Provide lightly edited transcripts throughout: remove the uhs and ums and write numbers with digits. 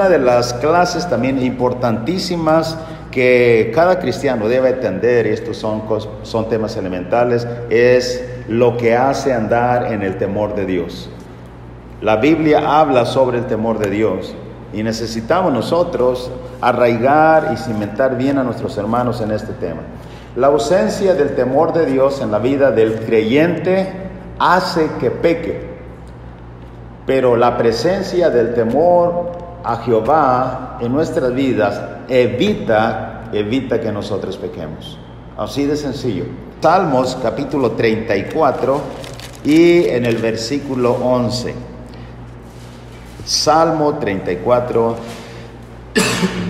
una de las clases también importantísimas que cada cristiano debe entender, estos son temas elementales, es lo que hace andar en el temor de Dios. La Biblia habla sobre el temor de Dios y necesitamos nosotros arraigar y cimentar bien a nuestros hermanos en este tema. La ausencia del temor de Dios en la vida del creyente hace que peque, pero la presencia del temor a Jehová en nuestras vidas evita que nosotros pequemos. Así de sencillo. Salmos capítulo 34 y en el versículo 11. Salmo 34,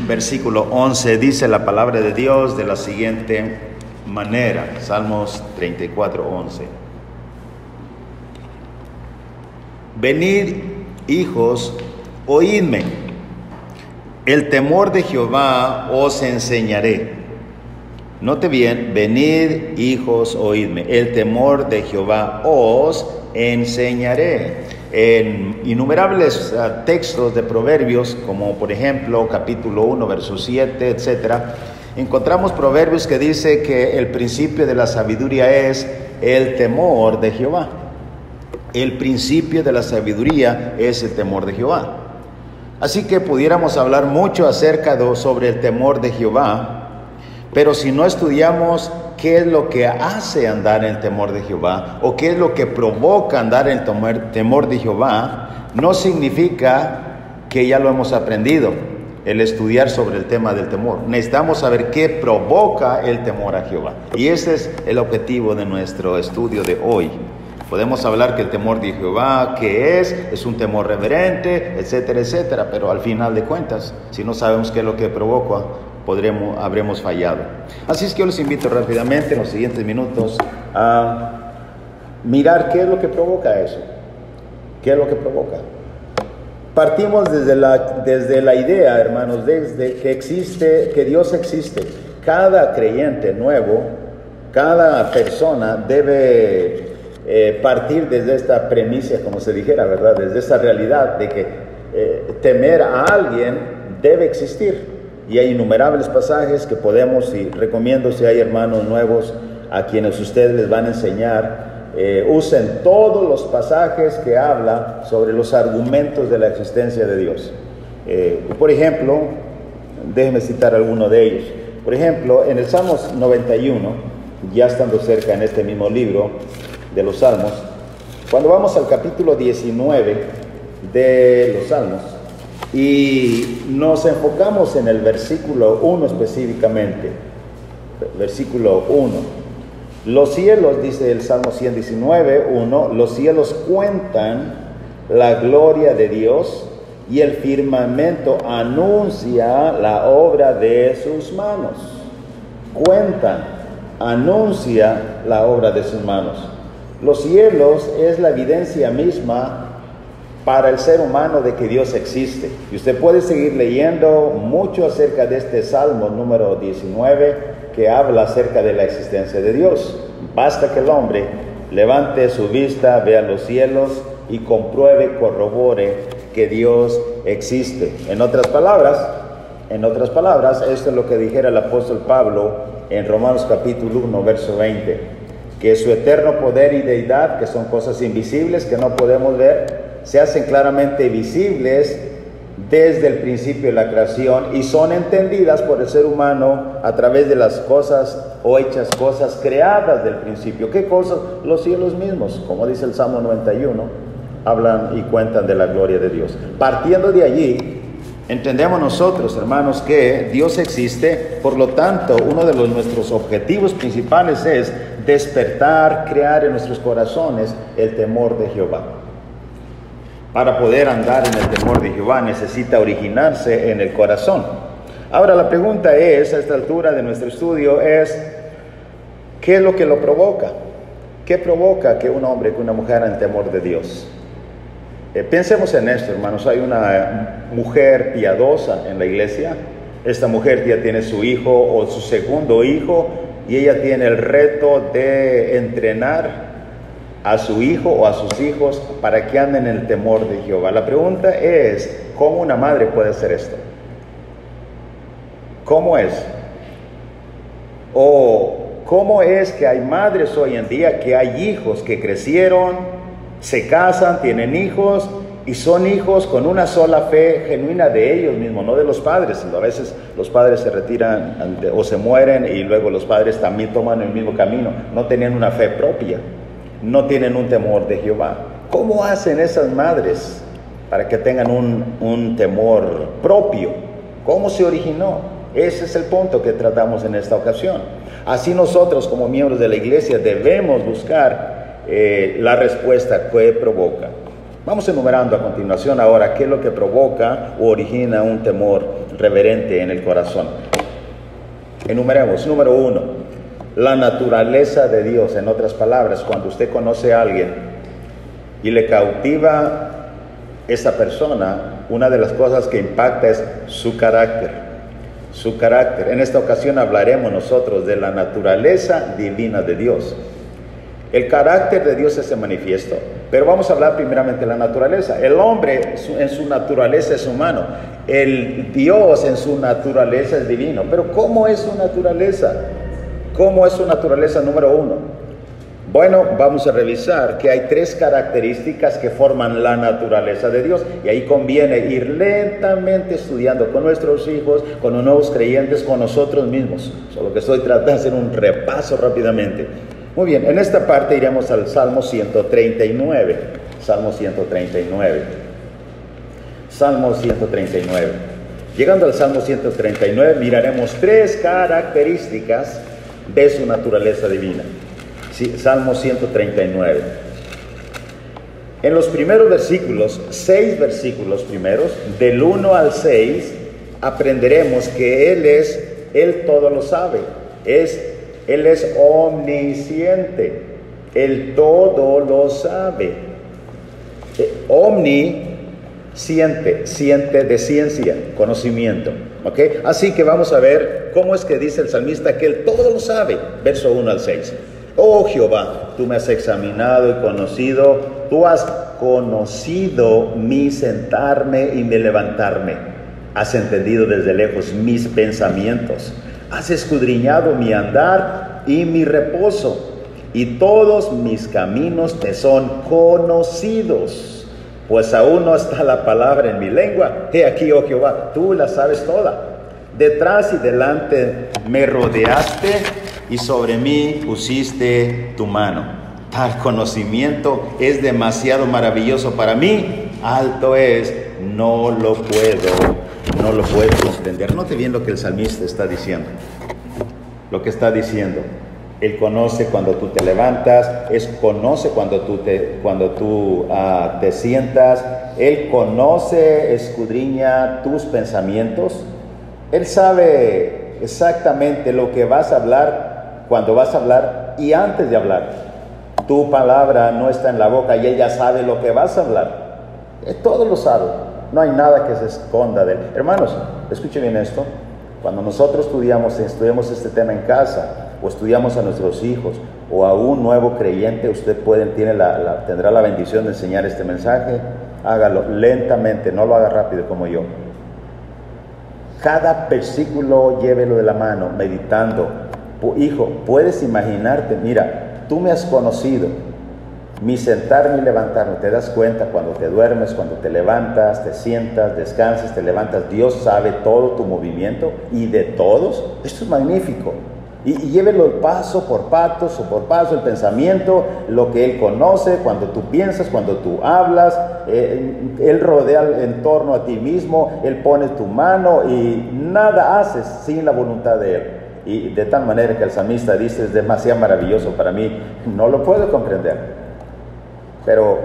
versículo 11, dice la palabra de Dios de la siguiente manera. Salmos 34, 11. Venid, hijos, oídme. El temor de Jehová os enseñaré. Note bien, venid, hijos, oídme. El temor de Jehová os enseñaré. En innumerables textos de Proverbios, como por ejemplo capítulo 1, verso 7, etcétera, encontramos proverbios que dice que el principio de la sabiduría es el temor de Jehová. El principio de la sabiduría es el temor de Jehová. Así que pudiéramos hablar mucho sobre el temor de Jehová, pero si no estudiamos qué es lo que hace andar en el temor de Jehová o qué es lo que provoca andar en el temor de Jehová, no significa que ya lo hemos aprendido, el estudiar sobre el tema del temor. Necesitamos saber qué provoca el temor a Jehová. Y ese es el objetivo de nuestro estudio de hoy. Podemos hablar que el temor de Jehová, ¿qué es un temor reverente, etcétera, etcétera, pero al final de cuentas, si no sabemos qué es lo que provoca, habremos fallado. Así es que yo les invito rápidamente en los siguientes minutos a mirar qué es lo que provoca eso. ¿Qué es lo que provoca? Partimos desde la idea, hermanos, desde que Dios existe. Cada creyente nuevo, cada persona debe partir desde esta premisa, como se dijera, ¿verdad? Desde esa realidad de que temer a alguien debe existir. Y hay innumerables pasajes que podemos, y recomiendo si hay hermanos nuevos a quienes ustedes les van a enseñar, usen todos los pasajes que habla sobre los argumentos de la existencia de Dios. Por ejemplo, déjenme citar alguno de ellos. Por ejemplo, en el Salmos 91, ya estando cerca en este mismo libro de los Salmos, cuando vamos al capítulo 19 de los Salmos, y nos enfocamos en el versículo 1 específicamente, versículo 1. Los cielos, dice el Salmo 119, 1, los cielos cuentan la gloria de Dios y el firmamento anuncia la obra de sus manos. Cuentan, anuncia la obra de sus manos. Los cielos es la evidencia misma para el ser humano de que Dios existe. Y usted puede seguir leyendo mucho acerca de este Salmo número 19 que habla acerca de la existencia de Dios. Basta que el hombre levante su vista, vea los cielos y compruebe, corrobore que Dios existe. En otras palabras, esto es lo que dijera el apóstol Pablo en Romanos capítulo 1, verso 20, que su eterno poder y deidad, que son cosas invisibles que no podemos ver, se hacen claramente visibles desde el principio de la creación y son entendidas por el ser humano a través de las cosas o hechas cosas creadas del principio. ¿Qué cosas? Los cielos mismos, como dice el Salmo 91, hablan y cuentan de la gloria de Dios. Partiendo de allí, entendemos nosotros, hermanos, que Dios existe. Por lo tanto, uno de nuestros objetivos principales es despertar, crear en nuestros corazones el temor de Jehová. Para poder andar en el temor de Jehová necesita originarse en el corazón. Ahora la pregunta es, a esta altura de nuestro estudio, es ¿qué es lo que lo provoca? ¿Qué provoca que un hombre, que una mujer en temor de Dios? Pensemos en esto, hermanos. Hay una mujer piadosa en la iglesia. Esta mujer ya tiene su hijo o su segundo hijo y ella tiene el reto de entrenar a su hijo o a sus hijos para que anden en el temor de Jehová. La pregunta es, ¿cómo una madre puede hacer esto? ¿Cómo es? O ¿cómo es que hay madres hoy en día que hay hijos que crecieron, se casan, tienen hijos y son hijos con una sola fe genuina de ellos mismos, no de los padres? A veces los padres se retiran o se mueren y luego los padres también toman el mismo camino. No tenían una fe propia, no tienen un temor de Jehová. ¿Cómo hacen esas madres para que tengan un temor propio? ¿Cómo se originó? Ese es el punto que tratamos en esta ocasión. Así nosotros como miembros de la iglesia debemos buscar la respuesta que provoca. Vamos enumerando a continuación ahora qué es lo que provoca o origina un temor reverente en el corazón. Enumeremos. Número 1, la naturaleza de Dios. En otras palabras, cuando usted conoce a alguien y le cautiva esa persona, una de las cosas que impacta es su carácter. Su carácter. En esta ocasión hablaremos nosotros de la naturaleza divina de Dios. El carácter de Dios es ese manifiesto, pero vamos a hablar primeramente de la naturaleza. El hombre en su naturaleza es humano, el Dios en su naturaleza es divino. Pero ¿cómo es su naturaleza? ¿Cómo es su naturaleza? Número 1. Bueno, vamos a revisar que hay 3 características que forman la naturaleza de Dios, y ahí conviene ir lentamente estudiando con nuestros hijos, con los nuevos creyentes, con nosotros mismos. Solo que estoy tratando de hacer un repaso rápidamente. Muy bien, en esta parte iremos al Salmo 139. Salmo 139. Salmo 139. Llegando al Salmo 139, miraremos 3 características de su naturaleza divina. Sí, Salmo 139. En los primeros versículos, 6 versículos primeros, del 1 al 6, aprenderemos que Él todo lo sabe. Él es omnisciente. Él todo lo sabe. Omnisciente, siente de ciencia, conocimiento. ¿Ok? Así que vamos a ver cómo es que dice el salmista que Él todo lo sabe. Verso 1 al 6. Oh Jehová, tú me has examinado y conocido, tú has conocido mi sentarme y mi levantarme. Has entendido desde lejos mis pensamientos. Has escudriñado mi andar y mi reposo, y todos mis caminos te son conocidos. Pues aún no está la palabra en mi lengua. He aquí, oh Jehová, tú la sabes toda. Detrás y delante me rodeaste, y sobre mí pusiste tu mano. Tal conocimiento es demasiado maravilloso para mí. Alto es, no lo puedo comprender. Note bien lo que el salmista está diciendo. Lo que está diciendo. Él conoce cuando tú te levantas, conoce cuando tú te sientas. Él conoce, escudriña tus pensamientos. Él sabe exactamente lo que vas a hablar, cuando vas a hablar y antes de hablar. Tu palabra no está en la boca y Él ya sabe lo que vas a hablar. Todo lo sabe. No hay nada que se esconda de Él. Hermanos, escuchen bien esto. Cuando nosotros estudiamos este tema en casa, o estudiamos a nuestros hijos, o a un nuevo creyente, usted tendrá la bendición de enseñar este mensaje. Hágalo lentamente, no lo haga rápido como yo. Cada versículo llévelo de la mano, meditando. Hijo, puedes imaginarte, mira, tú me has conocido, mi sentar, mi levantarme. Te das cuenta cuando te duermes, cuando te levantas, te sientas, descansas, te levantas. Dios sabe todo tu movimiento y de todos. Esto es magnífico. Y llévelo paso por paso, el pensamiento, lo que Él conoce, cuando tú piensas, cuando tú hablas. Él rodea en torno a ti mismo, Él pone tu mano y nada haces sin la voluntad de Él. Y de tal manera que el salmista dice, es demasiado maravilloso para mí, no lo puedo comprender. Pero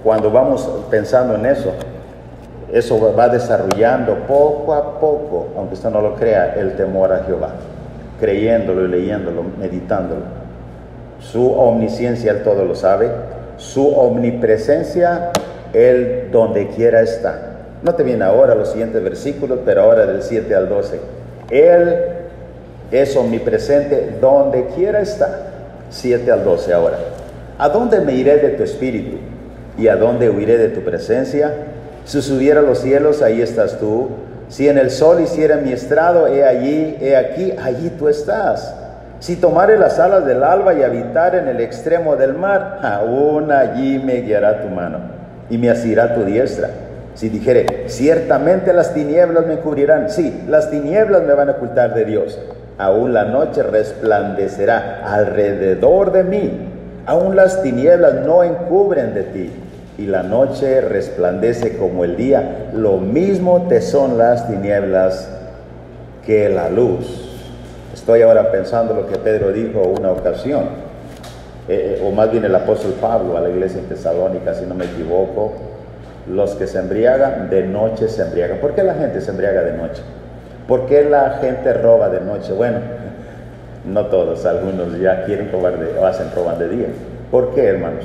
cuando vamos pensando en eso va desarrollando poco a poco, aunque usted no lo crea, el temor a Jehová. Creyéndolo, leyéndolo, meditándolo. Su omnisciencia, Él todo lo sabe. Su omnipresencia, Él donde quiera está. Note bien ahora los siguientes versículos, pero ahora del 7 al 12. Él es omnipresente donde quiera está. 7 al 12 ahora. ¿A dónde me iré de tu espíritu? ¿Y a dónde huiré de tu presencia? Si subiera a los cielos, ahí estás tú. Si en el sol hiciera mi estrado, he aquí, allí tú estás. Si tomare las alas del alba y habitar en el extremo del mar, aún allí me guiará tu mano y me asirá tu diestra. Si dijere, ciertamente las tinieblas me cubrirán, sí, las tinieblas me van a ocultar de Dios. Aún la noche resplandecerá alrededor de mí, aún las tinieblas no encubren de ti, y la noche resplandece como el día. Lo mismo te son las tinieblas que la luz. Estoy ahora pensando lo que Pedro dijo una ocasión, o más bien el apóstol Pablo a la iglesia en Tesalónica, si no me equivoco. Los que se embriagan de noche se embriagan. ¿Por qué la gente se embriaga de noche? ¿Por qué la gente roba de noche? Bueno, no todos, algunos ya quieren robar roban de día. ¿Por qué, hermanos?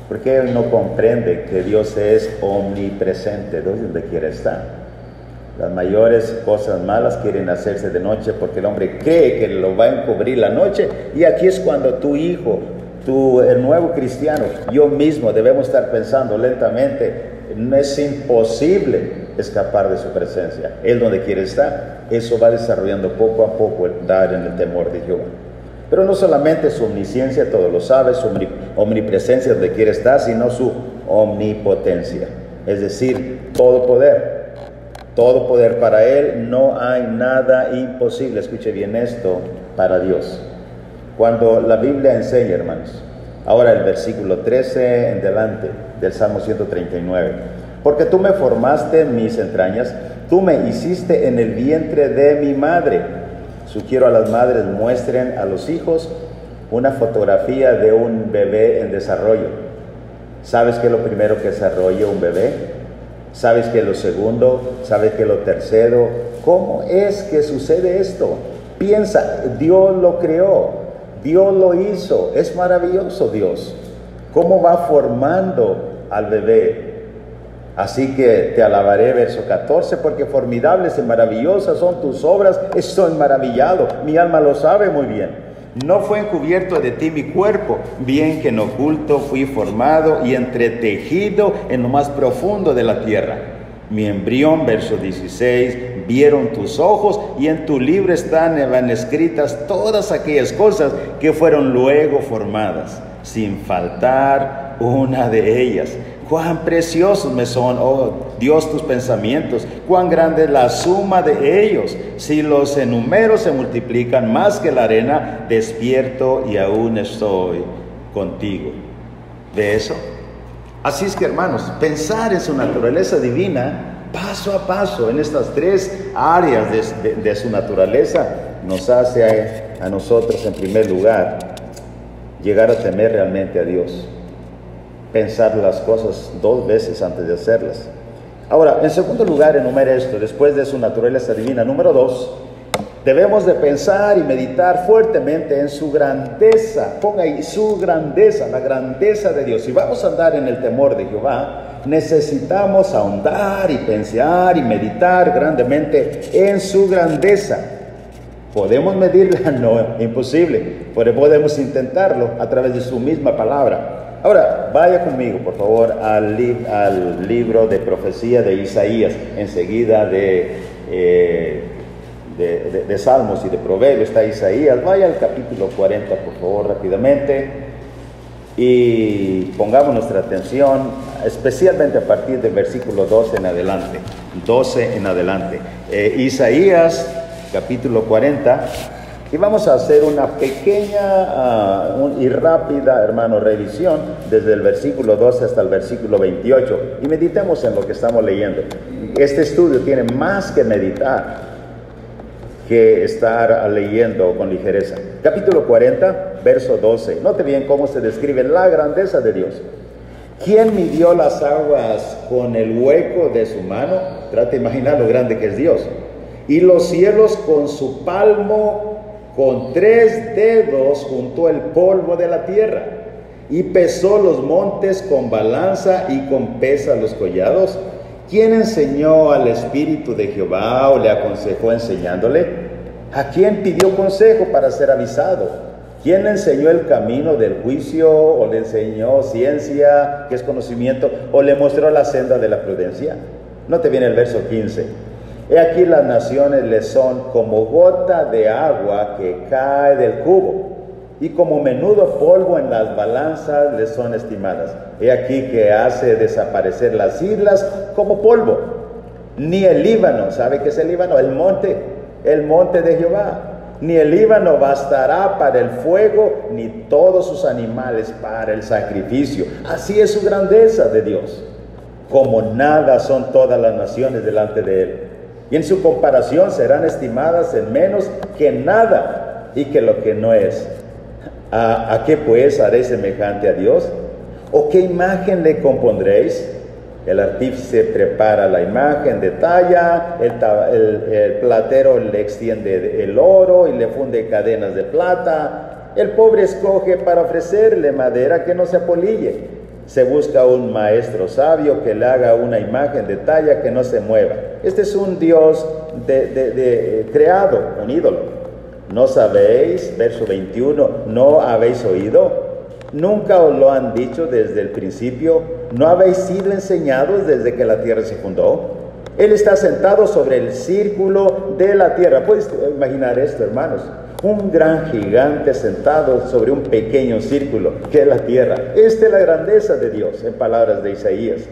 Porque él no comprende que Dios es omnipresente, donde quiera estar. Las mayores cosas malas quieren hacerse de noche porque el hombre cree que lo va a encubrir la noche. Y aquí es cuando tu hijo, el nuevo cristiano, yo mismo debemos estar pensando lentamente. No es imposible escapar de su presencia. Él donde quiere estar. Eso va desarrollando poco a poco el dar en el temor de Jehová. Pero no solamente su omnisciencia, todo lo sabe, su omnipresencia donde quiere estar, sino su omnipotencia. Es decir, todo poder. Todo poder para Él, no hay nada imposible. Escuche bien esto, para Dios. Cuando la Biblia enseña, hermanos, ahora el versículo 13 en delante del Salmo 139. Porque tú me formaste en mis entrañas, tú me hiciste en el vientre de mi madre. Sugiero a las madres muestren a los hijos una fotografía de un bebé en desarrollo. ¿Sabes qué es lo primero que desarrolla un bebé? ¿Sabes qué es lo segundo? ¿Sabes qué es lo tercero? ¿Cómo es que sucede esto? Piensa, Dios lo creó, Dios lo hizo, es maravilloso Dios. ¿Cómo va formando al bebé? Así que te alabaré, verso 14, porque formidables y maravillosas son tus obras, estoy maravillado, mi alma lo sabe muy bien. No fue encubierto de ti mi cuerpo, bien que en oculto fui formado y entretejido en lo más profundo de la tierra. Mi embrión, verso 16, vieron tus ojos y en tu libro van escritas todas aquellas cosas que fueron luego formadas, sin faltar una de ellas. Cuán preciosos me son, oh Dios, tus pensamientos, cuán grande es la suma de ellos. Si los enumero se multiplican más que la arena, despierto y aún estoy contigo. ¿Ve eso? Así es que, hermanos, pensar en su naturaleza divina, paso a paso, en estas tres áreas de su naturaleza, nos hace a nosotros, en primer lugar, llegar a temer realmente a Dios. Pensar las cosas dos veces antes de hacerlas. Ahora, en segundo lugar, enumera esto, después de su naturaleza divina. Número 2, debemos de pensar y meditar fuertemente en su grandeza. Ponga ahí, su grandeza, la grandeza de Dios. Si vamos a andar en el temor de Jehová, necesitamos ahondar y pensar y meditar grandemente en su grandeza. ¿Podemos medirla? No, imposible, pero podemos intentarlo a través de su misma palabra. Ahora, vaya conmigo, por favor, al libro de profecía de Isaías, enseguida de Salmos y de Proverbios está Isaías. Vaya al capítulo 40, por favor, rápidamente, y pongamos nuestra atención, especialmente a partir del versículo 12 en adelante. Isaías, capítulo 40. Y vamos a hacer una pequeña y rápida, hermano, revisión desde el versículo 12 hasta el versículo 28. Y meditemos en lo que estamos leyendo. Este estudio tiene más que meditar que estar leyendo con ligereza. Capítulo 40, verso 12. Note bien cómo se describe la grandeza de Dios. ¿Quién midió las aguas con el hueco de su mano? Trata de imaginar lo grande que es Dios. Y los cielos con su palmo, con 3 dedos juntó el polvo de la tierra, y pesó los montes con balanza y con pesa los collados. ¿Quién enseñó al Espíritu de Jehová o le aconsejó enseñándole? ¿A quién pidió consejo para ser avisado? ¿Quién le enseñó el camino del juicio, o le enseñó ciencia, que es conocimiento, o le mostró la senda de la prudencia? No te viene el verso 15. He aquí las naciones le son como gota de agua que cae del cubo, y como menudo polvo en las balanzas le son estimadas. He aquí que hace desaparecer las islas como polvo. Ni el Líbano, ¿sabe qué es el Líbano? El monte de Jehová. Ni el Líbano bastará para el fuego, ni todos sus animales para el sacrificio. Así es su grandeza de Dios. Como nada son todas las naciones delante de él. Y en su comparación serán estimadas en menos que nada y que lo que no es. ¿A qué pues haréis semejante a Dios? ¿O qué imagen le compondréis? El artífice prepara la imagen, detalla, el platero le extiende el oro y le funde cadenas de plata. El pobre escoge para ofrecerle madera que no se apolille. Se busca un maestro sabio que le haga una imagen de talla que no se mueva. Este es un Dios creado, un ídolo. ¿No sabéis? Verso 21, ¿no habéis oído? ¿Nunca os lo han dicho desde el principio? ¿No habéis sido enseñados desde que la tierra se fundó? Él está sentado sobre el círculo de la tierra. ¿Puedes imaginar esto, hermanos? Un gran gigante sentado sobre un pequeño círculo que es la tierra. Esta es la grandeza de Dios, en palabras de Isaías,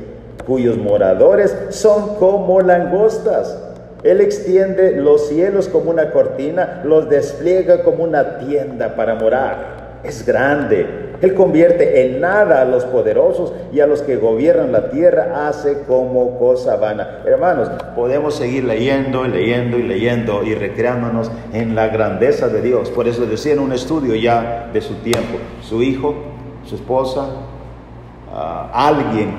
cuyos moradores son como langostas. Él extiende los cielos como una cortina, los despliega como una tienda para morar. Es grande. Él convierte en nada a los poderosos, y a los que gobiernan la tierra hace como cosa vana. Hermanos, podemos seguir leyendo y recreándonos en la grandeza de Dios. Por eso decía en un estudio ya de su tiempo, su hijo, su esposa, alguien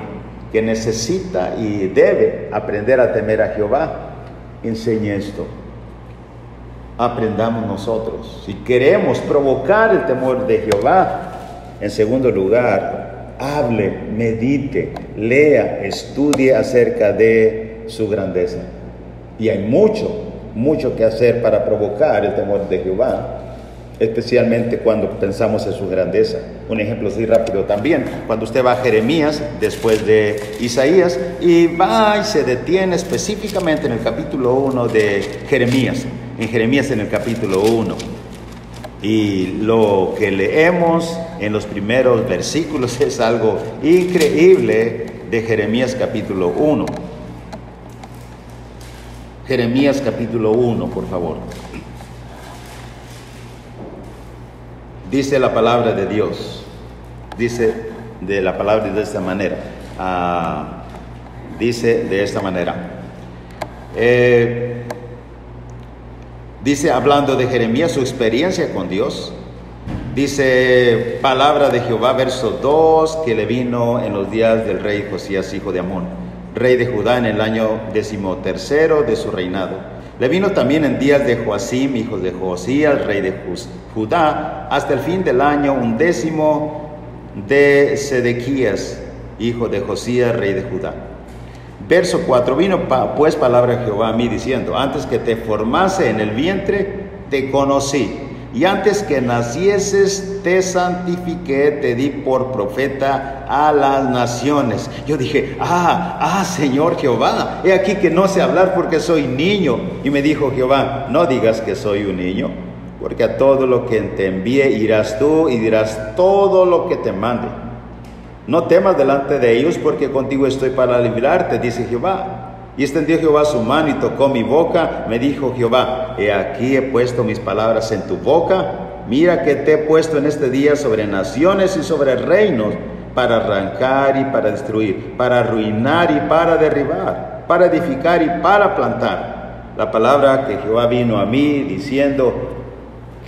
que necesita y debe aprender a temer a Jehová, enseñe esto. Aprendamos nosotros. Si queremos provocar el temor de Jehová, en segundo lugar, hable, medite, lea, estudie acerca de su grandeza. Y hay mucho que hacer para provocar el temor de Jehová, especialmente cuando pensamos en su grandeza. Un ejemplo así rápido también, cuando usted va a Jeremías después de Isaías, y va y se detiene específicamente en el capítulo 1 de Jeremías, en el capítulo 1. Y lo que leemos en los primeros versículos es algo increíble de Jeremías capítulo 1. Jeremías capítulo 1, por favor. Dice la palabra de Dios. Dice de la palabra de esta manera. Dice de esta manera. Dice, hablando de Jeremías, su experiencia con Dios. Dice, palabra de Jehová, verso 2, que le vino en los días del rey Josías, hijo de Amón, rey de Judá, en el año 13º de su reinado. Le vino también en días de Joacim, hijo de Josías, rey de Judá, hasta el fin del año 11 de Sedequías, hijo de Josías, rey de Judá. Verso 4, vino pues palabra de Jehová a mí diciendo, antes que te formase en el vientre, te conocí, y antes que nacieses, te santifiqué, te di por profeta a las naciones. Yo dije, Señor Jehová, he aquí que no sé hablar porque soy niño. Y me dijo Jehová, no digas que soy un niño, porque a todo lo que te envíe irás tú y dirás todo lo que te mande. No temas delante de ellos, porque contigo estoy para librarte, dice Jehová. Y extendió Jehová su mano y tocó mi boca. Me dijo Jehová, he aquí he puesto mis palabras en tu boca. Mira que te he puesto en este día sobre naciones y sobre reinos, para arrancar y para destruir, para arruinar y para derribar, para edificar y para plantar. La palabra que Jehová vino a mí diciendo,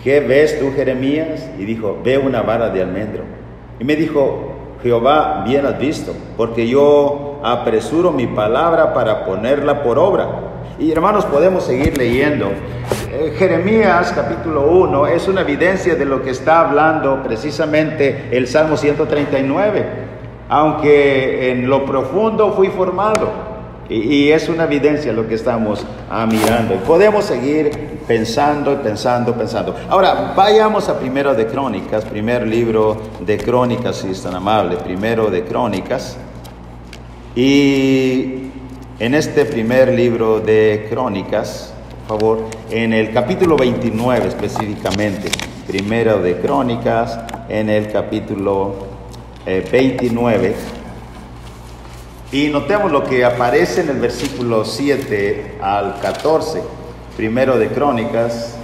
¿qué ves tú, Jeremías? Y dijo, veo una vara de almendro. Y me dijo Jehová, bien has visto, porque yo apresuro mi palabra para ponerla por obra. Y hermanos, podemos seguir leyendo. Jeremías capítulo 1 es una evidencia de lo que está hablando precisamente el Salmo 139. Aunque en lo profundo fui formado Y es una evidencia lo que estamos mirando. Podemos seguir pensando. Ahora, vayamos a Primero de Crónicas, primer libro de Crónicas, si es tan amable, Primero de Crónicas. Y en este primer libro de Crónicas, por favor, en el capítulo 29 específicamente, Primero de Crónicas, en el capítulo 29, y notemos lo que aparece en el versículo 7 al 14, Primero de Crónicas,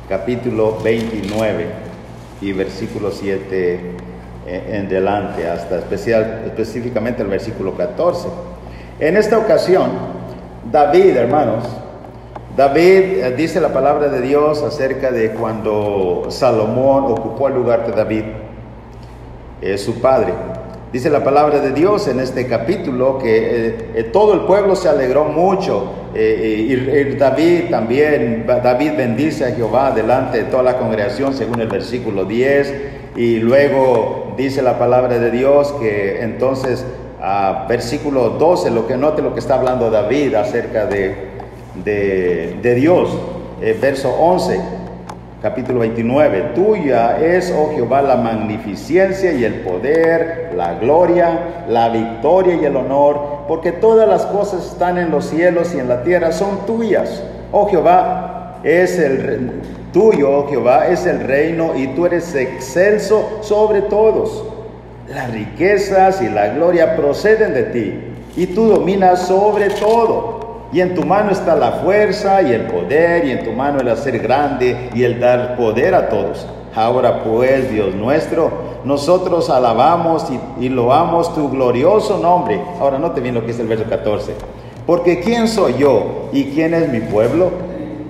capítulo 29 y versículo 7 en delante, hasta específicamente el versículo 14. En esta ocasión, David, hermanos, dice la palabra de Dios acerca de cuando Salomón ocupó el lugar de David, su padre. Dice la palabra de Dios en este capítulo que todo el pueblo se alegró mucho, y David bendice a Jehová delante de toda la congregación, según el versículo 10, y luego dice la palabra de Dios que entonces, versículo 12, note lo que está hablando David acerca de Dios, verso 11, capítulo 29, tuya es, oh Jehová, la magnificencia y el poder, la gloria, la victoria y el honor, porque todas las cosas están en los cielos y en la tierra, son tuyas. Oh Jehová, tuyo, oh Jehová, es el reino y tú eres excelso sobre todos. Las riquezas y la gloria proceden de ti y tú dominas sobre todo. Y en tu mano está la fuerza y el poder, y en tu mano el hacer grande y el dar poder a todos. Ahora pues, Dios nuestro, nosotros alabamos y loamos tu glorioso nombre. Ahora note bien lo que es el verso 14. Porque ¿quién soy yo y quién es mi pueblo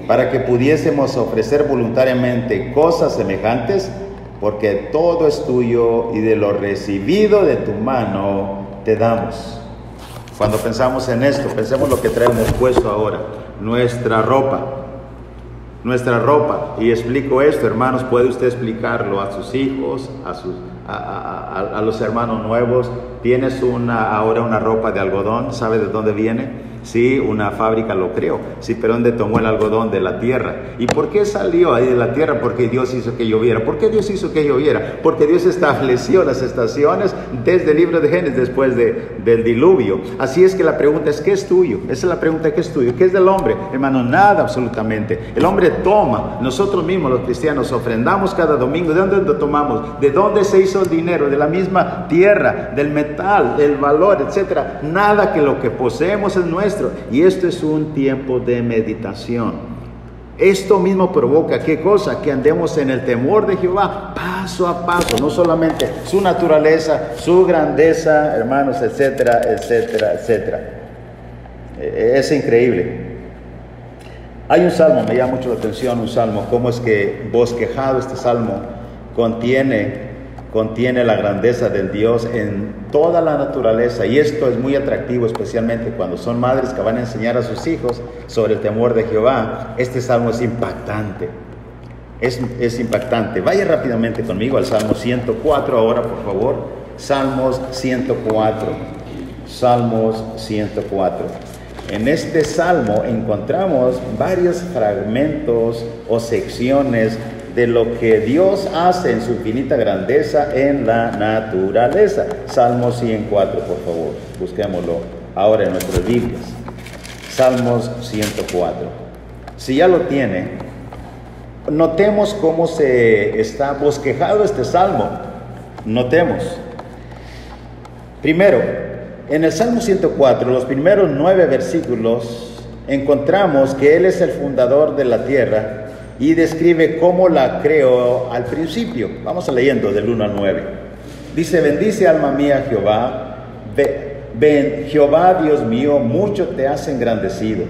para que pudiésemos ofrecer voluntariamente cosas semejantes? Porque todo es tuyo y de lo recibido de tu mano te damos. Cuando pensamos en esto, pensemos lo que traemos puesto ahora, nuestra ropa. Y explico esto, hermanos, puede usted explicarlo a sus hijos, a los hermanos nuevos. Tienes ahora una ropa de algodón, ¿sabe de dónde viene? Sí, una fábrica, lo creo. Sí, pero ¿dónde tomó el algodón? De la tierra. ¿Y por qué salió ahí de la tierra? Porque Dios hizo que lloviera. ¿Por qué Dios hizo que lloviera? Porque Dios estableció las estaciones desde el libro de Génesis, después del diluvio. Así es que la pregunta es, ¿qué es tuyo? Esa es la pregunta, ¿qué es tuyo? ¿Qué es del hombre? Hermano, nada absolutamente. El hombre toma, nosotros mismos los cristianos ofrendamos cada domingo. ¿De dónde lo tomamos? ¿De dónde se hizo el dinero? De la misma tierra, del metal, del valor, etcétera. Nada que lo que poseemos es nuestro. Y esto es un tiempo de meditación. Esto mismo provoca, ¿qué cosa? Que andemos en el temor de Jehová, paso a paso, no solamente su naturaleza, su grandeza, hermanos, etcétera, etcétera, etcétera. Es increíble. Hay un salmo, me llama mucho la atención un salmo, cómo es que bosquejado este salmo contiene la grandeza del Dios en toda la naturaleza, y esto es muy atractivo, especialmente cuando son madres que van a enseñar a sus hijos sobre el temor de Jehová. Este salmo es impactante, es impactante. Vaya rápidamente conmigo al Salmo 104 ahora, por favor. Salmos 104. En este salmo encontramos varios fragmentos o secciones de lo que Dios hace en su infinita grandeza en la naturaleza. Salmo 104, por favor, busquémoslo ahora en nuestras Biblias. Salmos 104. Si ya lo tiene, notemos cómo se está bosquejado este salmo. Notemos. Primero, en el Salmo 104, los primeros 9 versículos, encontramos que Él es el fundador de la tierra y describe cómo la creó al principio. Vamos leyendo del 1 al 9. Dice: bendice alma mía Jehová, Jehová Dios mío, mucho te has engrandecido.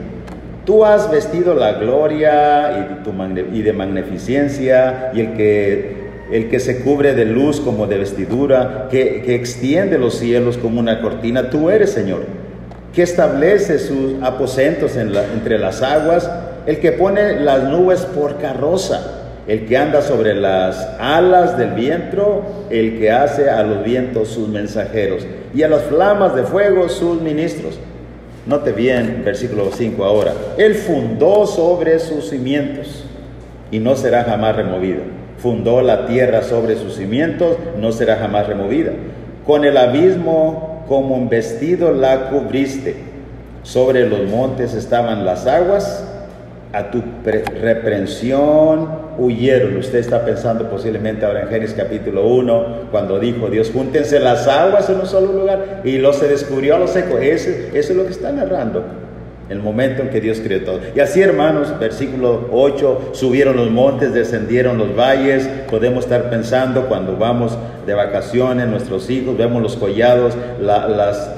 Tú has vestido la gloria y de magnificencia, y el que se cubre de luz como de vestidura, que extiende los cielos como una cortina. Tú eres, Señor, que establece sus aposentos entre las aguas, el que pone las nubes por carroza, el que anda sobre las alas del viento, el que hace a los vientos sus mensajeros y a las flamas de fuego sus ministros. Note bien, versículo 5 ahora. Él fundó sobre sus cimientos y no será jamás removida. Fundó la tierra sobre sus cimientos, no será jamás removida. Con el abismo como un vestido la cubriste. Sobre los montes estaban las aguas, a tu reprensión huyeron. Usted está pensando posiblemente ahora en Génesis capítulo 1, cuando dijo Dios, júntense las aguas en un solo lugar, y lo se descubrió a lo seco. Eso es lo que está narrando, el momento en que Dios creó todo. Y así, hermanos, versículo 8, subieron los montes, descendieron los valles. Podemos estar pensando cuando vamos de vacaciones, nuestros hijos, vemos los collados, las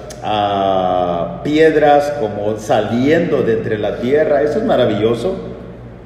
piedras como saliendo de entre la tierra. Eso es maravilloso.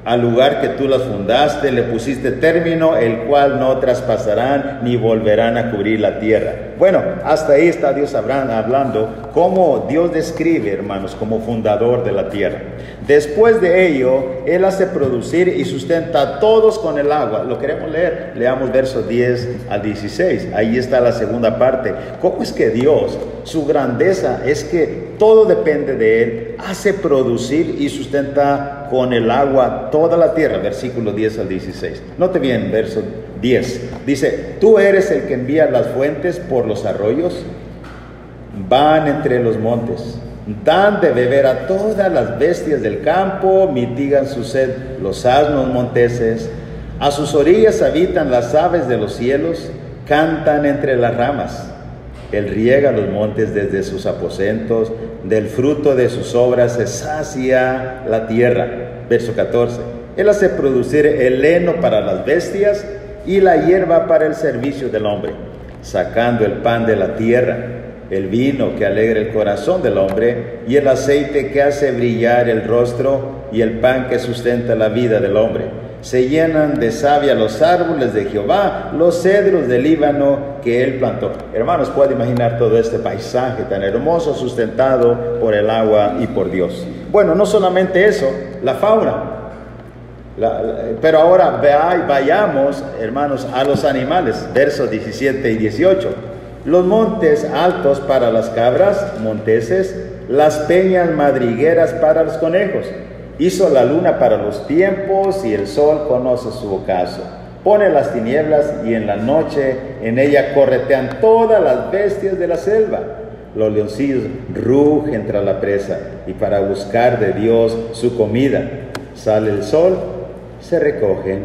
Al lugar que tú las fundaste le pusiste término, el cual no traspasarán ni volverán a cubrir la tierra. Bueno, hasta ahí está Dios hablando cómo Dios describe, hermanos, como fundador de la tierra. Después de ello, Él hace producir y sustenta a todos con el agua. ¿Lo queremos leer? Leamos versos 10 al 16. Ahí está la segunda parte. ¿Cómo es que Dios, su grandeza es que todo depende de Él, hace producir y sustenta con el agua toda la tierra? Versículo 10 al 16. Note bien, verso 10. Dice, tú eres el que envía las fuentes por los arroyos, van entre los montes, dan de beber a todas las bestias del campo, mitigan su sed los asnos monteses, a sus orillas habitan las aves de los cielos, cantan entre las ramas. Él riega los montes desde sus aposentos, del fruto de sus obras se sacia la tierra. Verso 14. Él hace producir el heno para las bestias y la hierba para el servicio del hombre, sacando el pan de la tierra, el vino que alegra el corazón del hombre, y el aceite que hace brillar el rostro, y el pan que sustenta la vida del hombre. Se llenan de savia los árboles de Jehová, los cedros del Líbano que él plantó. Hermanos, puede imaginar todo este paisaje tan hermoso, sustentado por el agua y por Dios. Bueno, no solamente eso, la fauna. Pero ahora vayamos, hermanos, a los animales, versos 17 y 18. Los montes altos para las cabras monteses, las peñas madrigueras para los conejos. Hizo la luna para los tiempos y el sol conoce su ocaso. Pone las tinieblas y en la noche en ella corretean todas las bestias de la selva. Los leoncillos rugen tras la presa y para buscar de Dios su comida. Sale el sol, se recogen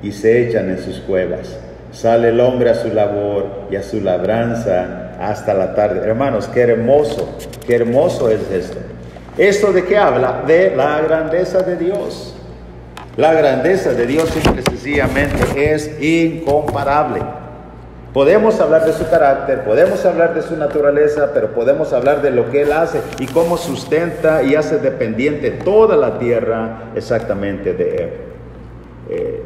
y se echan en sus cuevas. Sale el hombre a su labor y a su labranza hasta la tarde. Hermanos, qué hermoso es esto. ¿Esto de qué habla? De la grandeza de Dios. La grandeza de Dios simple y sencillamente es incomparable. Podemos hablar de su carácter, podemos hablar de su naturaleza, pero podemos hablar de lo que Él hace y cómo sustenta y hace dependiente toda la tierra exactamente de Él.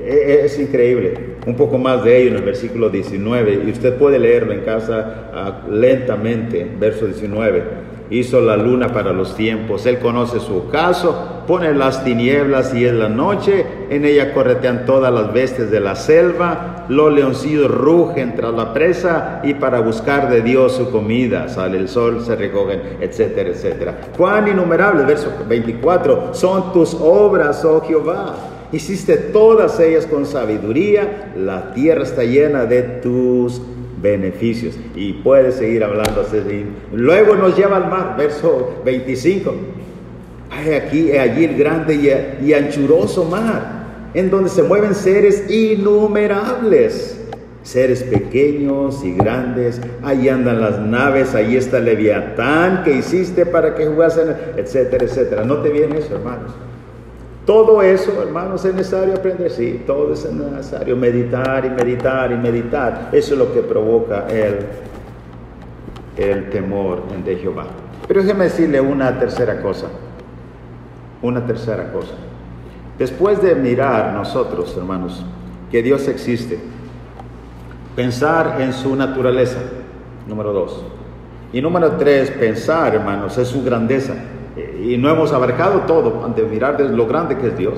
Es increíble. Un poco más de ello en el versículo 19, y usted puede leerlo en casa lentamente. Verso 19. Hizo la luna para los tiempos, Él conoce su ocaso, pone las tinieblas y es la noche, en ella corretean todas las bestias de la selva, los leoncillos rugen tras la presa y para buscar de Dios su comida. Sale el sol, se recogen, etcétera, etcétera. Cuán innumerables, verso 24, son tus obras, oh Jehová. Hiciste todas ellas con sabiduría, la tierra está llena de tus beneficios. Y puede seguir hablando así. Luego nos lleva al mar, verso 25. Allí el grande y anchuroso mar, en donde se mueven seres innumerables, seres pequeños y grandes. Ahí andan las naves, ahí está el Leviatán que hiciste para que jugasen, etcétera, etcétera. Note bien eso, hermanos. Todo eso, hermanos, es necesario aprender. Sí, todo es necesario meditar y meditar y meditar. Eso es lo que provoca el temor de Jehová. Pero déjeme decirle una tercera cosa. Después de mirar nosotros, hermanos, que Dios existe, pensar en su naturaleza, número 2. Y número 3, pensar, hermanos, en su grandeza. Y no hemos abarcado todo ante mirar de lo grande que es Dios.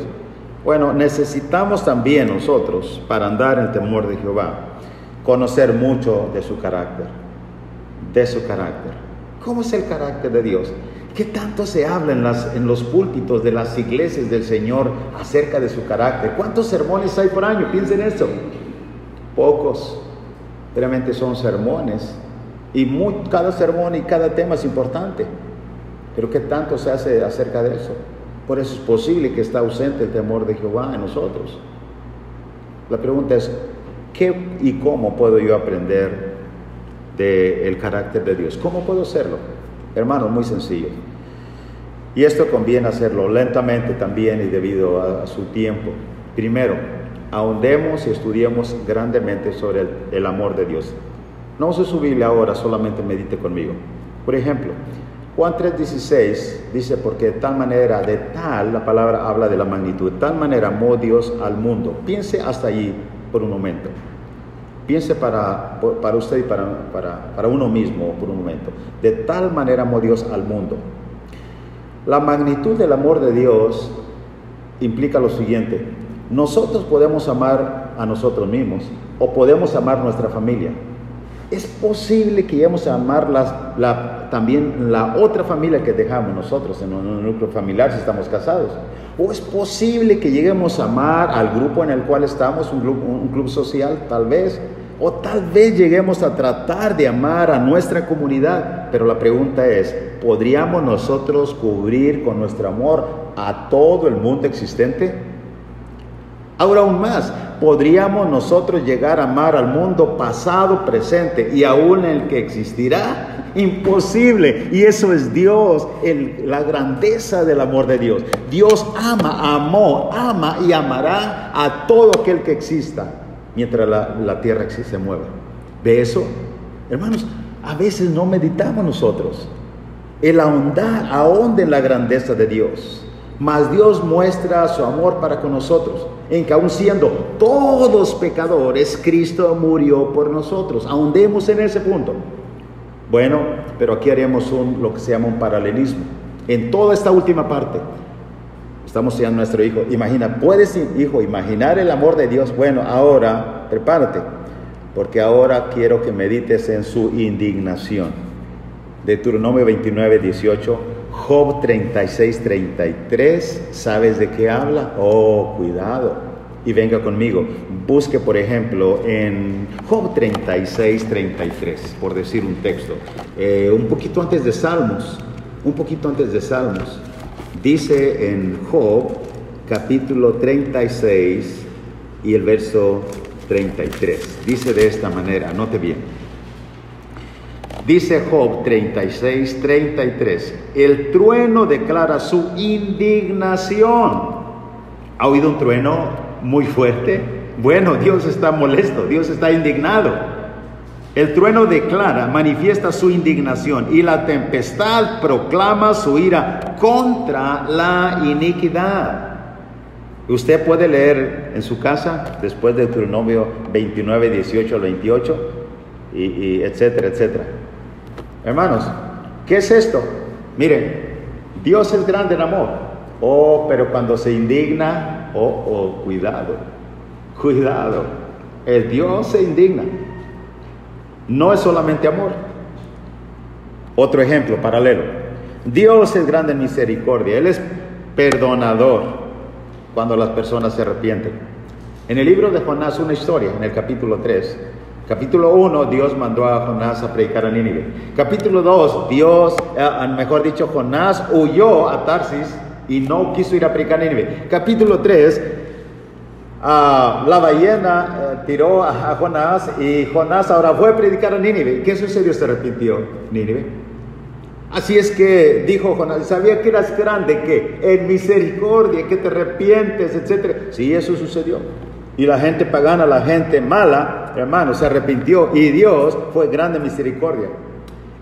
Bueno, necesitamos también nosotros, para andar en el temor de Jehová, conocer mucho de su carácter. ¿Cómo es el carácter de Dios? ¿Qué tanto se habla en los púlpitos de las iglesias del Señor acerca de su carácter? ¿Cuántos sermones hay por año? Piensen en esto. Pocos. Realmente son sermones. Y cada sermón y cada tema es importante. Pero ¿qué tanto se hace acerca de eso? Por eso es posible que está ausente el temor de Jehová en nosotros. La pregunta es, ¿qué y cómo puedo yo aprender del carácter de Dios? ¿Cómo puedo hacerlo? Hermanos, muy sencillo. Y esto conviene hacerlo lentamente también y debido a su tiempo. Primero, ahondemos y estudiemos grandemente sobre el amor de Dios. No use su Biblia ahora, solamente medite conmigo. Por ejemplo, Juan 3:16 dice, porque de tal manera, la palabra habla de la magnitud, de tal manera amó Dios al mundo. Piense hasta allí por un momento. Piense para usted y para uno mismo por un momento. De tal manera amó Dios al mundo. La magnitud del amor de Dios implica lo siguiente. Nosotros podemos amar a nosotros mismos o podemos amar nuestra familia. Es posible que lleguemos a amar también la otra familia que dejamos nosotros en un núcleo familiar si estamos casados. O es posible que lleguemos a amar al grupo en el cual estamos, un club social tal vez. O tal vez lleguemos a tratar de amar a nuestra comunidad. Pero la pregunta es, ¿podríamos nosotros cubrir con nuestro amor a todo el mundo existente? Ahora aún más, ¿podríamos nosotros llegar a amar al mundo pasado, presente y aún el que existirá? Imposible. Y eso es Dios, la grandeza del amor de Dios. Dios ama y amará a todo aquel que exista mientras la tierra se mueva. ¿Ve eso? Hermanos, a veces no meditamos nosotros el ahonda en la grandeza de Dios. Mas Dios muestra su amor para con nosotros, en que aun siendo todos pecadores, Cristo murió por nosotros. Ahondemos en ese punto. Bueno, pero aquí haremos lo que se llama un paralelismo. En toda esta última parte, estamos enseñando a nuestro hijo. ¿Puedes, hijo, imaginar el amor de Dios? Bueno, ahora, prepárate, porque ahora quiero que medites en su indignación. Deuteronomio 29:18. Job 36:33, ¿sabes de qué habla? Oh, cuidado. Y venga conmigo, busque por ejemplo en Job 36:33, por decir un texto, un poquito antes de Salmos, dice en Job capítulo 36 y el verso 33, dice de esta manera, note bien. Dice Job 36:33, el trueno declara su indignación. ¿Ha oído un trueno muy fuerte? Bueno, Dios está molesto, Dios está indignado. El trueno manifiesta su indignación y la tempestad proclama su ira contra la iniquidad. Usted puede leer en su casa, después de Deuteronomio 29:18 al 28, y etcétera, etcétera. Hermanos, ¿qué es esto? Miren, Dios es grande en amor. Oh, pero cuando se indigna, cuidado. El Dios se indigna. No es solamente amor. Otro ejemplo paralelo. Dios es grande en misericordia. Él es perdonador cuando las personas se arrepienten. En el libro de Jonás, una historia, en el capítulo 3. Capítulo 1, Dios mandó a Jonás a predicar a Nínive. Capítulo 2, Jonás huyó a Tarsis y no quiso ir a predicar a Nínive. Capítulo 3, la ballena tiró a Jonás y Jonás ahora fue a predicar a Nínive. ¿Qué sucedió? Se arrepintió Nínive. Así es que dijo Jonás, sabía que eras grande, que en misericordia, que te arrepientes, etcétera. Sí, eso sucedió. Y la gente pagana, la gente mala, hermanos, se arrepintió y Dios fue grande en misericordia.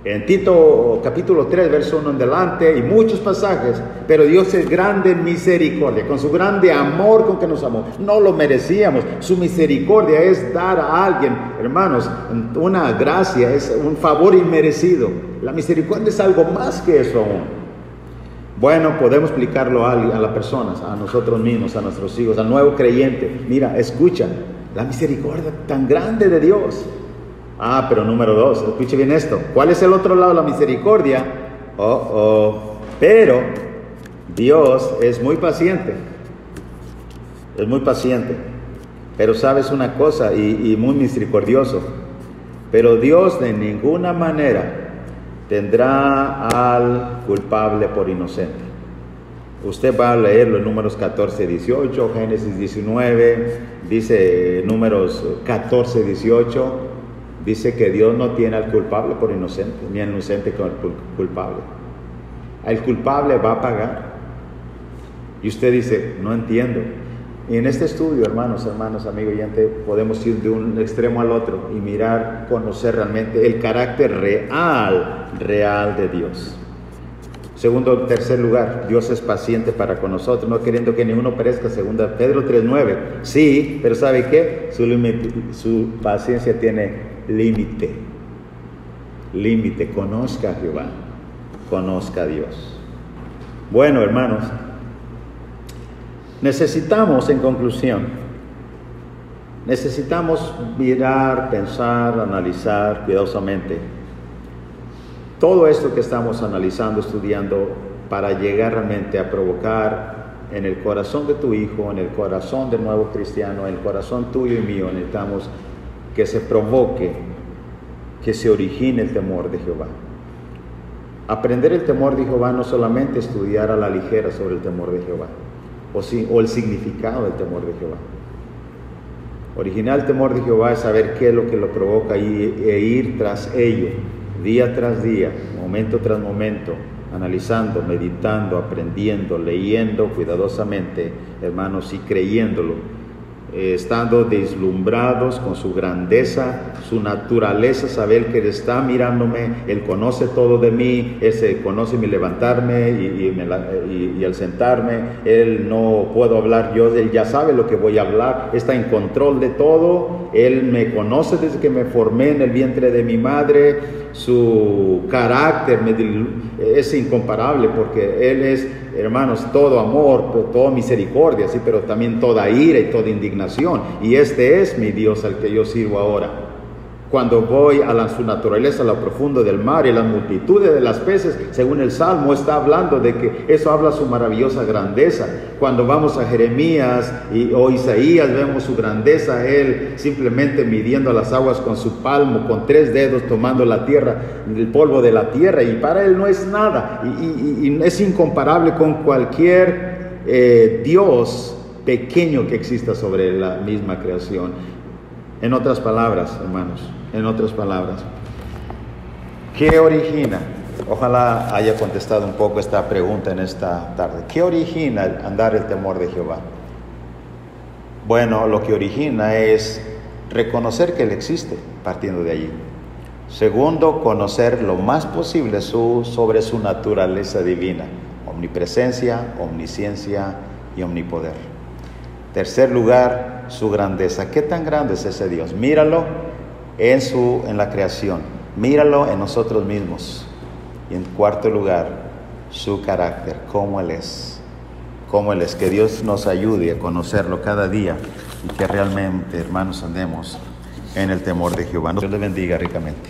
En Tito capítulo 3, verso 1 en adelante, y muchos pasajes, pero Dios es grande en misericordia, con su grande amor con que nos amó. No lo merecíamos. Su misericordia es dar a alguien, hermanos, una gracia, es un favor inmerecido. La misericordia es algo más que eso aún. Bueno, podemos explicarlo a las personas, a nosotros mismos, a nuestros hijos, al nuevo creyente. Mira, escucha, la misericordia tan grande de Dios. Pero número 2, escuche bien esto. ¿Cuál es el otro lado de la misericordia? Pero Dios es muy paciente. Es muy paciente. Pero sabes una cosa, y muy misericordioso. Pero Dios de ninguna manera tendrá al culpable por inocente. Usted va a leerlo en Números 14, 18, Génesis 19, dice Números 14, 18, dice que Dios no tiene al culpable por inocente, ni al inocente con el culpable. El culpable va a pagar. Y usted dice, no entiendo. Y en este estudio, hermanos, amigo oyente, podemos ir de un extremo al otro y mirar, conocer realmente el carácter real de Dios. Segundo, tercer lugar, Dios es paciente para con nosotros, no queriendo que ninguno perezca, segunda Pedro 3:9. Sí, pero ¿sabe qué? Su paciencia tiene límite. Límite, conozca a Jehová, conozca a Dios. Bueno, hermanos, necesitamos, en conclusión, necesitamos mirar, pensar, analizar cuidadosamente todo esto que estamos analizando, estudiando, para llegar realmente a provocar en el corazón de tu hijo, en el corazón del nuevo cristiano, en el corazón tuyo y mío. Necesitamos que se provoque, que se origine el temor de Jehová. Aprender el temor de Jehová no solamente estudiar a la ligera sobre el temor de Jehová, o el significado del temor de Jehová. Original el temor de Jehová es saber qué es lo que lo provoca e ir tras ello, día tras día, momento tras momento, analizando, meditando, aprendiendo, leyendo cuidadosamente, hermanos, y creyéndolo, estando deslumbrados con su grandeza, su naturaleza, saber que Él está mirándome, Él conoce todo de mí, Él se conoce mi levantarme y al sentarme, Él no puedo hablar yo, Él ya sabe lo que voy a hablar, está en control de todo, Él me conoce desde que me formé en el vientre de mi madre, su carácter es incomparable porque Él es, hermanos, todo amor, toda misericordia, sí, pero también toda ira y toda indignación. Y este es mi Dios al que yo sirvo ahora. Cuando voy a su naturaleza, a lo profundo del mar y las multitudes de las peces, según el Salmo, está hablando de que eso habla su maravillosa grandeza. Cuando vamos a Jeremías o Isaías, vemos su grandeza, Él simplemente midiendo las aguas con su palmo, con 3 dedos, tomando la tierra, el polvo de la tierra, y para Él no es nada, y es incomparable con cualquier Dios pequeño que exista sobre la misma creación. En otras palabras, hermanos, ¿qué origina? Ojalá haya contestado un poco esta pregunta en esta tarde. ¿Qué origina andar el temor de Jehová? Bueno, lo que origina es reconocer que Él existe, partiendo de allí. Segundo, conocer lo más posible sobre su naturaleza divina, omnipresencia, omnisciencia y omnipoder. Tercer lugar, su grandeza. ¿Qué tan grande es ese Dios? Míralo en la creación, míralo en nosotros mismos. Y en cuarto lugar, su carácter, cómo Él es. Que Dios nos ayude a conocerlo cada día y que realmente, hermanos, andemos en el temor de Jehová. Dios le bendiga ricamente.